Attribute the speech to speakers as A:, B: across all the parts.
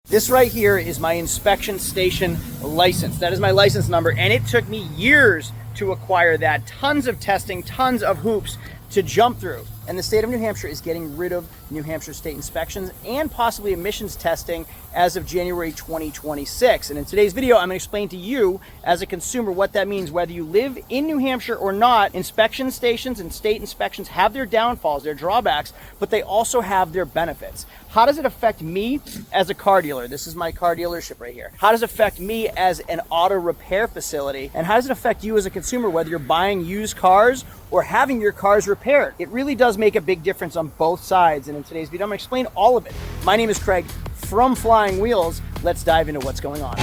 A: This right here is my inspection station license. That is my license number, and it took me years to acquire that. Tons of testing, tons of hoops to jump through. And the state of New Hampshire is getting rid of New Hampshire state inspections and possibly emissions testing as of January 2026. And in today's video, I'm going to explain to you as a consumer what that means. Whether you live in New Hampshire or not, inspection stations and state inspections have their downfalls, their drawbacks, but they also have their benefits. How does it affect me as a car dealer? This is my car dealership right here. How does it affect me as an auto repair facility? And how does it affect you as a consumer, whether you're buying used cars or having your cars repaired? It really does make a big difference on both sides. And in today's video, I'm gonna explain all of it. My name is Craig from Flying Wheels. Let's dive into what's going on.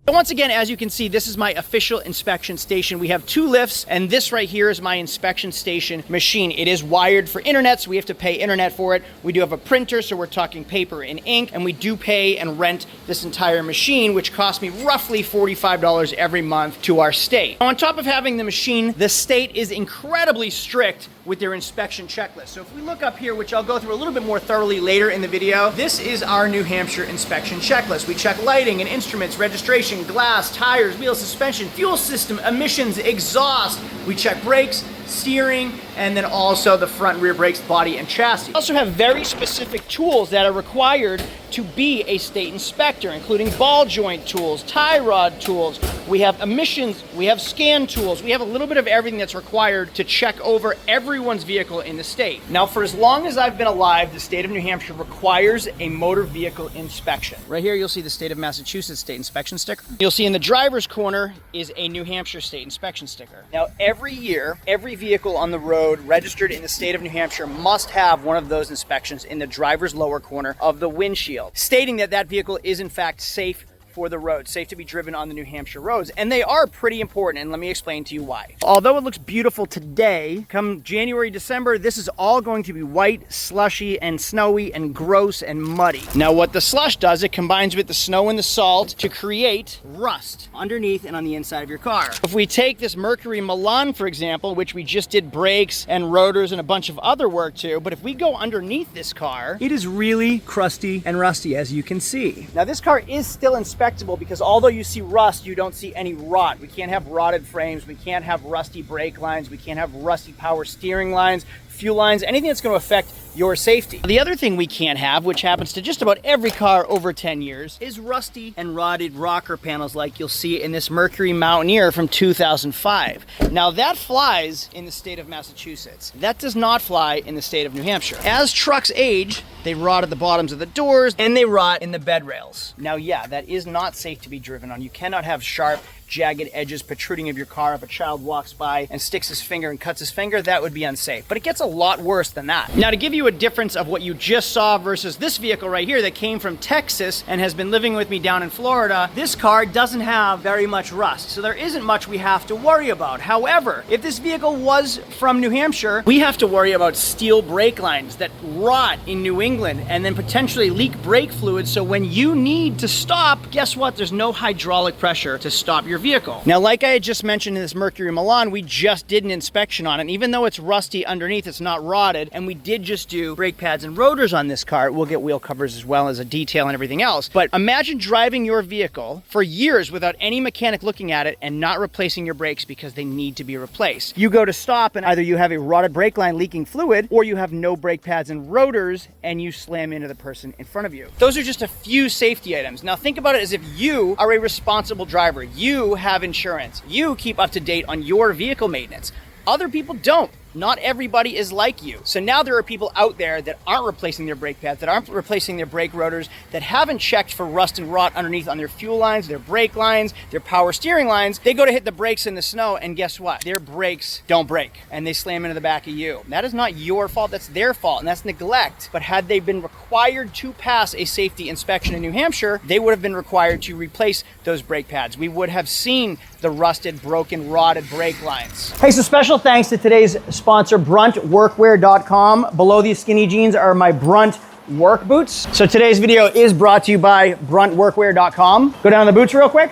A: Once again, as you can see, this is my official inspection station. We have two lifts, and this right here is my inspection station machine. It is wired for internet, so we have to pay internet for it. We do have a printer, so we're talking paper and ink, and we do pay and rent this entire machine, which costs me roughly $45 every month to our state. On top of having the machine, the state is incredibly strict with their inspection checklist. So if we look up here, which I'll go through a little bit more thoroughly later in the video, this is our New Hampshire inspection checklist. We check lighting and instruments, registration, glass, tires, wheel suspension, fuel system, emissions, exhaust. We check brakes, steering, and then also the front and rear brakes, body and chassis. We also have very specific tools that are required to be a state inspector, including ball joint tools, tie rod tools. We have emissions, we have scan tools. We have a little bit of everything that's required to check over everyone's vehicle in the state. Now, for as long as I've been alive, the state of New Hampshire requires a motor vehicle inspection. Right here, you'll see the state of Massachusetts state inspection sticker. You'll see in the driver's corner is a New Hampshire state inspection sticker. Now, every year, every vehicle on the road registered in the state of New Hampshire must have one of those inspections in the driver's lower corner of the windshield, stating that that vehicle is in fact safe for the road, safe to be driven on the New Hampshire roads. And they are pretty important, and let me explain to you why. Although it looks beautiful today, come January, December, this is all going to be white, slushy, and snowy, and gross, and muddy. Now, what the slush does, it combines with the snow and the salt to create rust underneath and on the inside of your car. If we take this Mercury Milan, for example, which we just did brakes and rotors and a bunch of other work to, but if we go underneath this car, it is really crusty and rusty, as you can see. Now, this car is still inspectable because although you see rust, you don't see any rot. We can't have rotted frames. We can't have rusty brake lines. We can't have rusty power steering lines, fuel lines, anything that's going to affect your safety. The other thing we can't have, which happens to just about every car over 10 years, is rusty and rotted rocker panels like you'll see in this Mercury Mountaineer from 2005. Now, that flies in the state of Massachusetts. That does not fly in the state of New Hampshire. As trucks age, they rot at the bottoms of the doors and they rot in the bed rails. Now, yeah, that is not safe to be driven on. You cannot have sharp, jagged edges protruding of your car. If a child walks by and sticks his finger and cuts his finger, that would be unsafe. But it gets a lot worse than that. Now, to give you a difference of what you just saw versus this vehicle right here that came from Texas and has been living with me down in Florida, this car doesn't have very much rust, so there isn't much we have to worry about. However, if this vehicle was from New Hampshire, we have to worry about steel brake lines that rot in New England and then potentially leak brake fluid, so when you need to stop, guess what? There's no hydraulic pressure to stop your vehicle. Now, like I had just mentioned in this Mercury Milan, we just did an inspection on it. And even though it's rusty underneath, it's not rotted, and we did just do brake pads and rotors on this car. We'll get wheel covers as well as a detail and everything else. But imagine driving your vehicle for years without any mechanic looking at it and not replacing your brakes because they need to be replaced. You go to stop and either you have a rotted brake line leaking fluid or you have no brake pads and rotors and you slam into the person in front of you. Those are just a few safety items. Now think about it as if you are a responsible driver. You have insurance. You keep up to date on your vehicle maintenance. Other people don't. Not everybody is like you. So now there are people out there that aren't replacing their brake pads, that aren't replacing their brake rotors, that haven't checked for rust and rot underneath on their fuel lines, their brake lines, their power steering lines. They go to hit the brakes in the snow, and guess what? Their brakes don't brake, and they slam into the back of you. That is not your fault, that's their fault, and that's neglect. But had they been required to pass a safety inspection in New Hampshire, they would have been required to replace those brake pads. We would have seen the rusted, broken, rotted brake lines. Hey, so special thanks to today's sponsor, BruntWorkwear.com. Below these skinny jeans are my Brunt work boots. So today's video is brought to you by BruntWorkwear.com. Go down the boots real quick.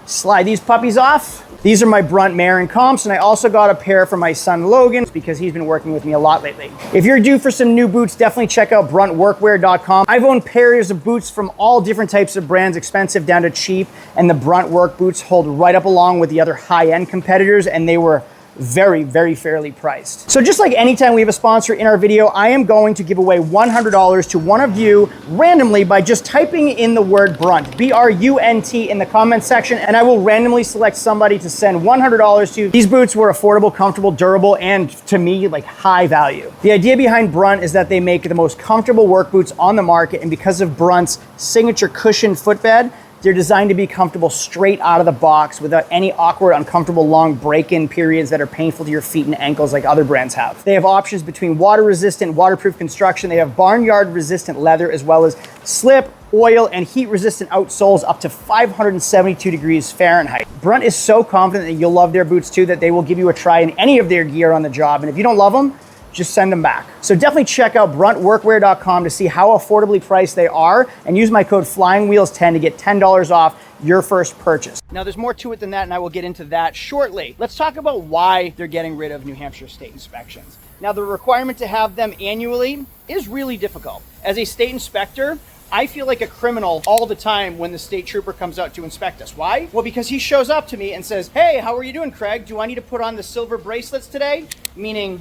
A: Slide these puppies off. These are my Brunt Marin comps, and I also got a pair for my son Logan because he's been working with me a lot lately. If you're due for some new boots, definitely check out bruntworkwear.com. I've owned pairs of boots from all different types of brands, expensive down to cheap, and the Brunt work boots hold right up along with the other high-end competitors, and they were very, very fairly priced. So just like anytime we have a sponsor in our video, I am going to give away $100 to one of you randomly by just typing in the word Brunt, B-R-U-N-T, in the comment section, and I will randomly select somebody to send $100 to. These boots were affordable, comfortable, durable, and to me, like high value. The idea behind Brunt is that they make the most comfortable work boots on the market, and because of Brunt's signature cushioned footbed, they're designed to be comfortable straight out of the box without any awkward, uncomfortable long break-in periods that are painful to your feet and ankles like other brands have. They have options between water-resistant, waterproof construction. They have barnyard-resistant leather, as well as slip, oil, and heat-resistant outsoles up to 572 degrees Fahrenheit. Brunt is so confident that you'll love their boots too that they will give you a try in any of their gear on the job. And if you don't love them, just send them back. So definitely check out bruntworkwear.com to see how affordably priced they are, and use my code FlyingWheels10 to get $10 off your first purchase. Now there's more to it than that, and I will get into that shortly. Let's talk about why they're getting rid of New Hampshire state inspections. Now the requirement to have them annually is really difficult. As a state inspector, I feel like a criminal all the time when the state trooper comes out to inspect us. Why? Well, because he shows up to me and says, "Hey, how are you doing, Craig? Do I need to put on the silver bracelets today?" Meaning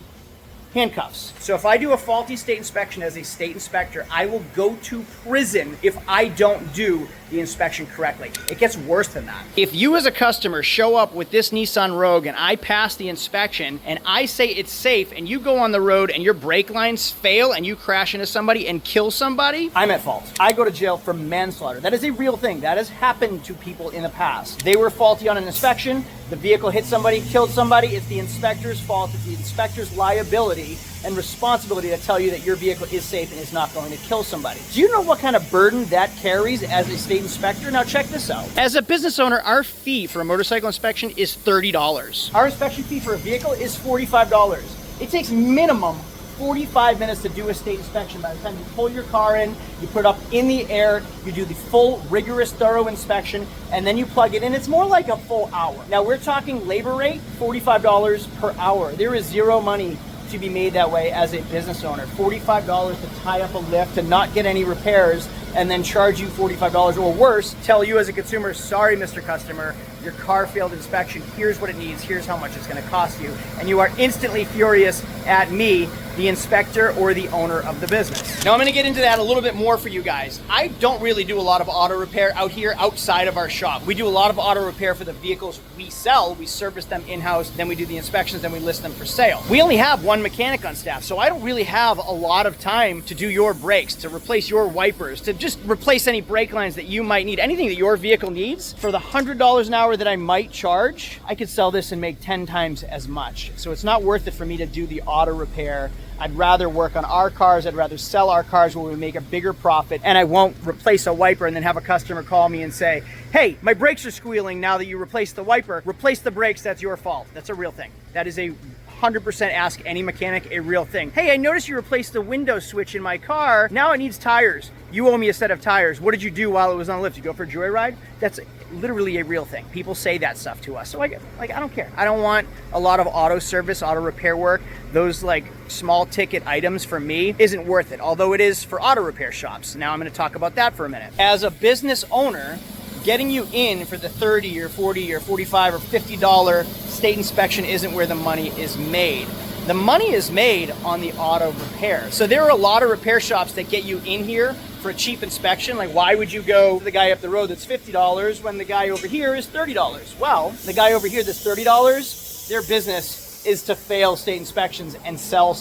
A: handcuffs. So if I do a faulty state inspection as a state inspector, I will go to prison if I don't do the inspection correctly. It gets worse than that. If you as a customer show up with this Nissan Rogue and I pass the inspection and I say it's safe, and you go on the road and your brake lines fail and you crash into somebody and kill somebody, I'm at fault. I go to jail for manslaughter. That is a real thing. That has happened to people in the past. They were faulty on an inspection, the vehicle hit somebody, killed somebody. It's the inspector's fault. It's the inspector's liability and responsibility to tell you that your vehicle is safe and is not going to kill somebody. Do you know what kind of burden that carries as a state inspector? Now check this out. As a business owner, our fee for a motorcycle inspection is $30. Our inspection fee for a vehicle is $45. It takes minimum 45 minutes to do a state inspection. By the time you pull your car in, you put it up in the air, you do the full, rigorous, thorough inspection, and then you plug it in. It's more like a full hour. Now we're talking labor rate, $45 per hour. There is zero money to be made that way as a business owner. $45 to tie up a lift, to not get any repairs, and then charge you $45 or worse, tell you as a consumer, "Sorry, Mr. Customer, your car failed inspection. Here's what it needs. Here's how much it's going to cost you." And you are instantly furious at me, the inspector or the owner of the business. Now I'm going to get into that a little bit more for you guys. I don't really do a lot of auto repair out here outside of our shop. We do a lot of auto repair for the vehicles we sell. We service them in-house, then we do the inspections, then we list them for sale. We only have one mechanic on staff, so I don't really have a lot of time to do your brakes, to replace your wipers, to just replace any brake lines that you might need. Anything that your vehicle needs, for the $100 an hour that I might charge, I could sell this and make 10 times as much. So it's not worth it for me to do the auto repair. I'd rather work on our cars. I'd rather sell our cars where we make a bigger profit, and I won't replace a wiper and then have a customer call me and say, "Hey, my brakes are squealing now that you replaced the wiper. Replace the brakes, that's your fault." That's a real thing. That is a 100% ask any mechanic, a real thing. "Hey, I noticed you replaced the window switch in my car. Now it needs tires. You owe me a set of tires. What did you do while it was on the lift? You go for a joyride?" That's literally a real thing. People say that stuff to us. So I don't care. I don't want a lot of auto service, auto repair work. Those like small ticket items for me isn't worth it, although it is for auto repair shops. Now I'm going to talk about that for a minute. As a business owner, getting you in for the $30 or $40 or $45 or $50 state inspection isn't where the money is made. The money is made on the auto repair. So there are a lot of repair shops that get you in here for a cheap inspection. Like, why would you go to the guy up the road that's $50 when the guy over here is $30? Well, the guy over here that's $30, their business is to fail state inspections and sell.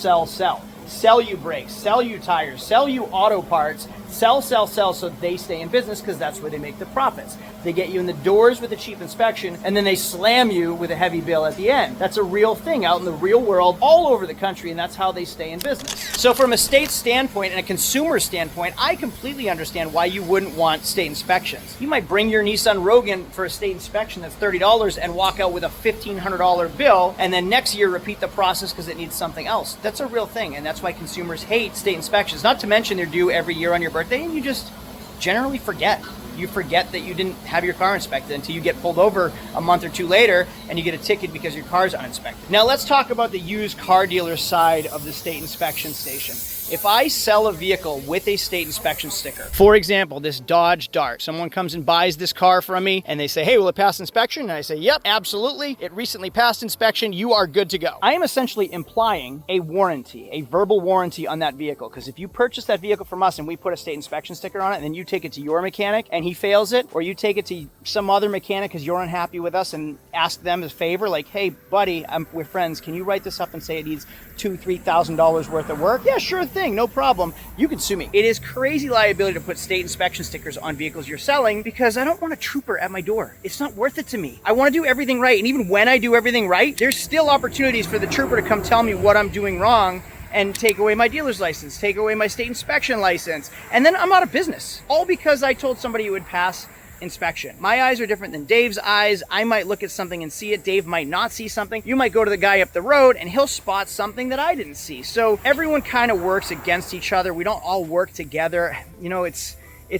A: Sell you brakes, sell you tires, sell you auto parts, sell, so they stay in business because that's where they make the profits. They get you in the doors with a cheap inspection, and then they slam you with a heavy bill at the end. That's a real thing out in the real world all over the country, and that's how they stay in business. So from a state standpoint and a consumer standpoint, I completely understand why you wouldn't want state inspections. You might bring your Nissan Rogue in for a state inspection that's $30 and walk out with a $1,500 bill, and then next year repeat the process because it needs something else. That's a real thing, and that's why consumers hate state inspections. Not to mention they're due every year on your birthday, and you just generally forget. you forget that you didn't have your car inspected until you get pulled over a month or two later and you get a ticket because your car's uninspected. Now let's talk about the used car dealer side of the state inspection station. If I sell a vehicle with a state inspection sticker, for example, this Dodge Dart, someone comes and buys this car from me and they say, hey, will it pass inspection? And I say, yep, absolutely. It recently passed inspection. You are good to go. I am essentially implying a warranty, a verbal warranty on that vehicle. Because if you purchase that vehicle from us and we put a state inspection sticker on it and then you take it to your mechanic and he fails it, or you take it to some other mechanic because you're unhappy with us and ask them a favor, like, hey, buddy, we're friends. Can you write this up and say it needs $2,000-$3,000 worth of work? Yeah, sure thing. No problem. You can sue me. It is crazy liability to put state inspection stickers on vehicles you're selling because I don't want a trooper at my door. It's not worth it to me. I want to do everything right. And even when I do everything right, there's still opportunities for the trooper to come tell me what I'm doing wrong and take away my dealer's license, take away my state inspection license, and then I'm out of business. All because I told somebody it would pass inspection. My eyes are different than Dave's eyes. I might look at something and see it. Dave might not see something. You might go to the guy up the road and he'll spot something that I didn't see. So everyone kind of works against each other. We don't all work together. You know, it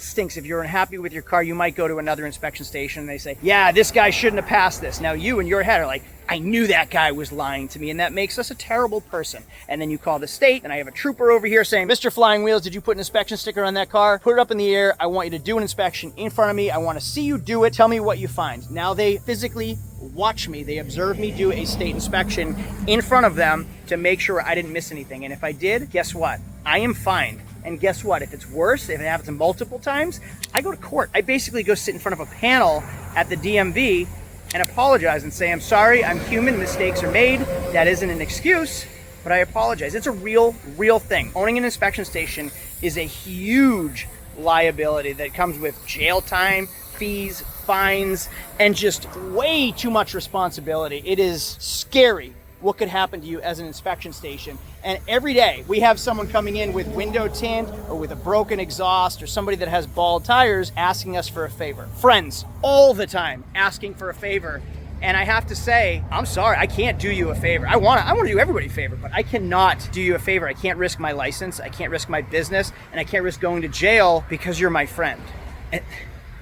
A: stinks. If you're unhappy with your car, you might go to another inspection station and they say, yeah, this guy shouldn't have passed this. Now you in your head are like, I knew that guy was lying to me, and that makes us a terrible person. And then you call the state, and I have a trooper over here saying, Mr. Flying Wheels, did you put an inspection sticker on that car? Put it up in the air. I want you to do an inspection in front of me. I want to see you do it. Tell me what you find. Now they physically watch me. They observe me do a state inspection in front of them to make sure I didn't miss anything. And if I did, guess what? I am fined. And guess what? If it's worse, if it happens multiple times, I go to court. I basically go sit in front of a panel at the DMV and apologize and say, I'm sorry, I'm human, mistakes are made. That isn't an excuse, but I apologize. It's a real thing. Owning an inspection station is a huge liability that comes with jail time, fees, fines, and just way too much responsibility. It is scary what could happen to you as an inspection station. And every day we have someone coming in with window tint or with a broken exhaust or somebody that has bald tires asking us for a favor. Friends all the time asking for a favor. And I have to say, I'm sorry, I can't do you a favor. I want to do everybody a favor, but I cannot do you a favor. I can't risk my license, I can't risk my business, and I can't risk going to jail because you're my friend.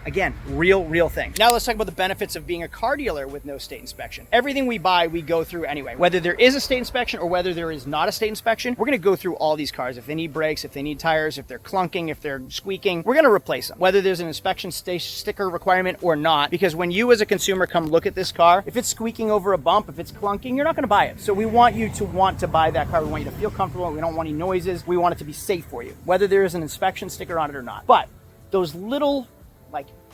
A: Again, real thing. Now let's talk about the benefits of being a car dealer with no state inspection. Everything we buy, we go through anyway. Whether there is a state inspection or whether there is not a state inspection, we're gonna go through all these cars. If they need brakes, if they need tires, if they're clunking, if they're squeaking, we're gonna replace them. Whether there's an inspection sticker requirement or not, because when you as a consumer come look at this car, if it's squeaking over a bump, if it's clunking, you're not gonna buy it. So we want you to want to buy that car. We want you to feel comfortable. We don't want any noises. We want it to be safe for you, whether there is an inspection sticker on it or not. But those little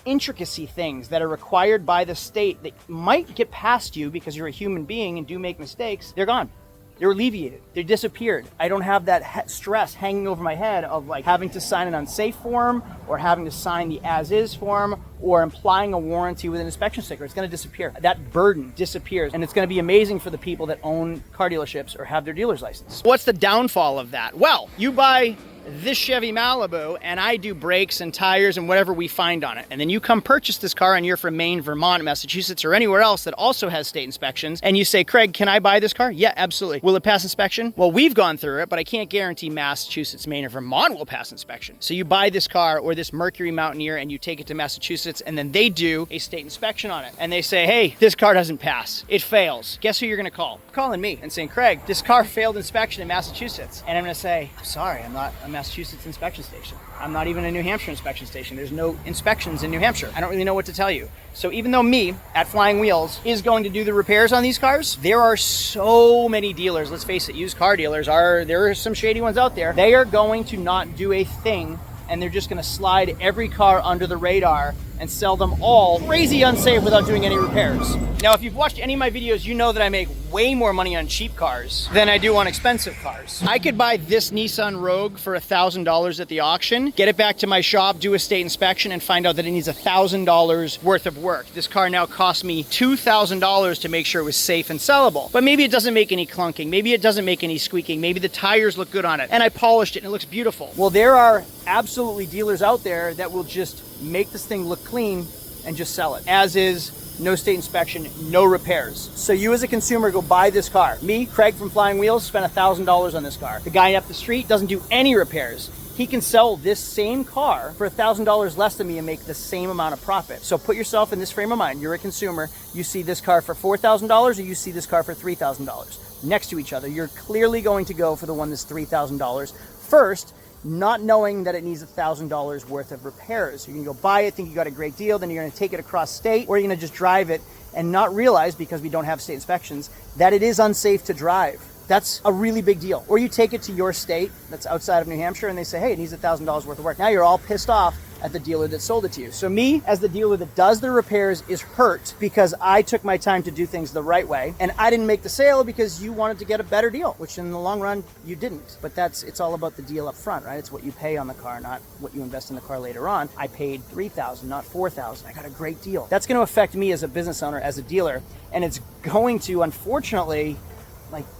A: intricacy things that are required by the state that might get past you because you're a human being and do make mistakes, they're gone. They're alleviated. They disappeared. I don't have that stress hanging over my head of having to sign an unsafe form or having to sign the as-is form or implying a warranty with an inspection sticker. It's going to disappear. That burden disappears, and it's going to be amazing for the people that own car dealerships or have their dealer's license. What's the downfall of that? Well, you buy this Chevy Malibu and I do brakes and tires and whatever we find on it. And then you come purchase this car and you're from Maine, Vermont, Massachusetts, or anywhere else that also has state inspections. And you say, Craig, can I buy this car? Yeah, absolutely. Will it pass inspection? Well, we've gone through it, but I can't guarantee Massachusetts, Maine, or Vermont will pass inspection. So you buy this car or this Mercury Mountaineer and you take it to Massachusetts and then they do a state inspection on it. And they say, hey, this car doesn't pass. It fails. Guess who you're gonna call? Calling me and saying, Craig, this car failed inspection in Massachusetts. And I'm gonna say, I'm sorry, I'm not a Massachusetts inspection station. I'm not even a New Hampshire inspection station. There's no inspections in New Hampshire. I don't really know what to tell you. So even though me at Flying Wheels is going to do the repairs on these cars, there are so many dealers, let's face it, used car dealers there are some shady ones out there. They are going to not do a thing and they're just going to slide every car under the radar and sell them all crazy unsafe without doing any repairs. Now, if you've watched any of my videos, you know that I make way more money on cheap cars than I do on expensive cars. I could buy this Nissan Rogue for $1,000 at the auction, get it back to my shop, do a state inspection, and find out that it needs $1,000 worth of work. This car now cost me $2,000 to make sure it was safe and sellable. But maybe it doesn't make any clunking, maybe it doesn't make any squeaking, maybe the tires look good on it, and I polished it and it looks beautiful. Well, there are absolutely dealers out there that will just make this thing look clean and just sell it. As is, no state inspection, no repairs. So you as a consumer go buy this car. Me, Craig from Flying Wheels, spent $1,000 on this car. The guy up the street doesn't do any repairs. he can sell this same car for $1,000 less than me and make the same amount of profit. So put yourself in this frame of mind. You're a consumer. You see this car for $4,000 or you see this car for $3,000 next to each other. You're clearly going to go for the one that's $3,000 first, not knowing that it needs $1,000 worth of repairs. You're gonna go buy it, think you got a great deal, then you're gonna take it across state, or you're gonna just drive it and not realize, because we don't have state inspections, that it is unsafe to drive. That's a really big deal. Or you take it to your state that's outside of New Hampshire and they say, hey, it needs $1,000 worth of work. Now you're all pissed off at the dealer that sold it to you. So me, as the dealer that does the repairs, is hurt because I took my time to do things the right way, and I didn't make the sale because you wanted to get a better deal, which in the long run, you didn't. But it's all about the deal up front, right? It's what you pay on the car, not what you invest in the car later on. I paid $3,000, not $4,000. I got a great deal. That's gonna affect me as a business owner, as a dealer, and it's going to, unfortunately,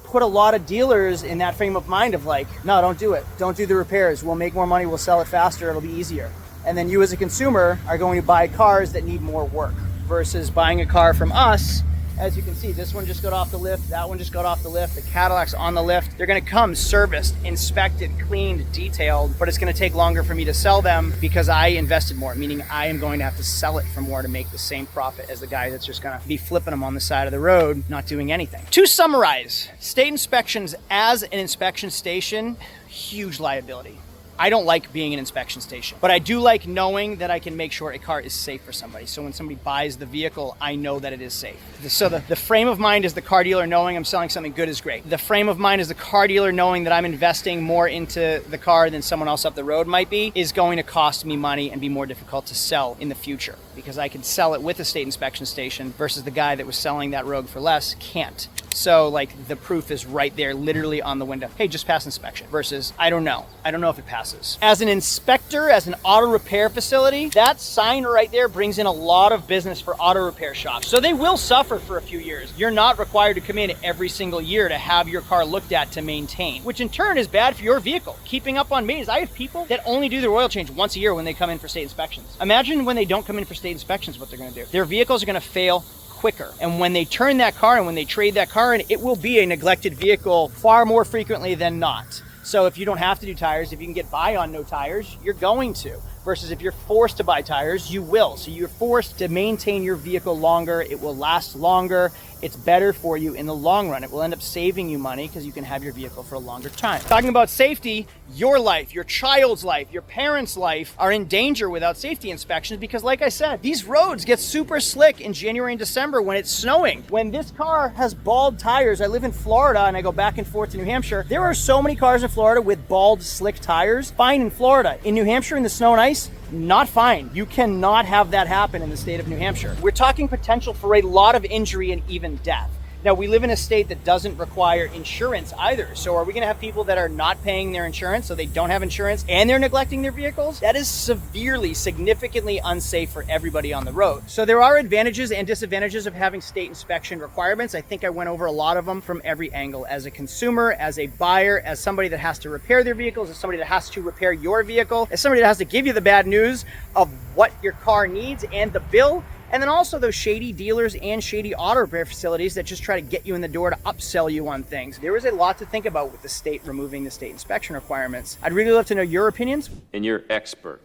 A: put a lot of dealers in that frame of mind of no, don't do it. Don't do the repairs. We'll make more money. We'll sell it faster. It'll be easier. And then you as a consumer are going to buy cars that need more work versus buying a car from us. As you can see, this one just got off the lift. That one just got off the lift. The Cadillac's on the lift. They're going to come serviced, inspected, cleaned, detailed, but it's going to take longer for me to sell them because I invested more, meaning I am going to have to sell it for more to make the same profit as the guy that's just going to be flipping them on the side of the road, not doing anything. To summarize, state inspections as an inspection station, huge liability. I don't like being an inspection station, but I do like knowing that I can make sure a car is safe for somebody. So when somebody buys the vehicle, I know that it is safe. So the frame of mind is the car dealer knowing I'm selling something good is great. The frame of mind is the car dealer knowing that I'm investing more into the car than someone else up the road might be, is going to cost me money and be more difficult to sell in the future because I can sell it with a state inspection station versus the guy that was selling that Rogue for less can't. So the proof is right there, literally on the window. Hey, just pass inspection versus I don't know if it passes. As an inspector, as an auto repair facility, that sign right there brings in a lot of business for auto repair shops. So they will suffer for a few years. You're not required to come in every single year to have your car looked at to maintain, which in turn is bad for your vehicle. Keeping up on maintenance. I have people that only do their oil change once a year when they come in for state inspections. Imagine when they don't come in for state inspections, what they're gonna do. Their vehicles are gonna fail quicker. And when they turn that car and when they trade that car in, it will be a neglected vehicle far more frequently than not. So if you don't have to do tires, if you can get by on no tires, you're going to. Versus if you're forced to buy tires, you will. So you're forced to maintain your vehicle longer. It will last longer. It's better for you in the long run. It will end up saving you money because you can have your vehicle for a longer time. Talking about safety, your life, your child's life, your parents' life are in danger without safety inspections because like I said, these roads get super slick in January and December when it's snowing. When this car has bald tires, I live in Florida and I go back and forth to New Hampshire. There are so many cars in Florida with bald, slick tires. Fine in Florida. In New Hampshire, in the snow and ice, not fine. You cannot have that happen in the state of New Hampshire. We're talking potential for a lot of injury and even death. Now, we live in a state that doesn't require insurance either. So are we gonna have people that are not paying their insurance, so they don't have insurance and they're neglecting their vehicles? That is severely, significantly unsafe for everybody on the road. So there are advantages and disadvantages of having state inspection requirements. I think I went over a lot of them from every angle. As a consumer, as a buyer, as somebody that has to repair their vehicles, as somebody that has to repair your vehicle, as somebody that has to give you the bad news of what your car needs and the bill. And then also those shady dealers and shady auto repair facilities that just try to get you in the door to upsell you on things. There is a lot to think about with the state removing the state inspection requirements. I'd really love to know your opinions.
B: In your expert,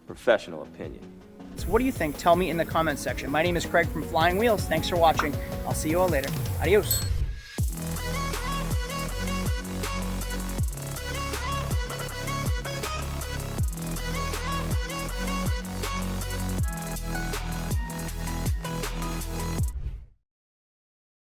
B: professional opinion.
A: So what do you think? Tell me in the comments section. My name is Craig from Flying Wheels. Thanks for watching. I'll see you all later. Adios.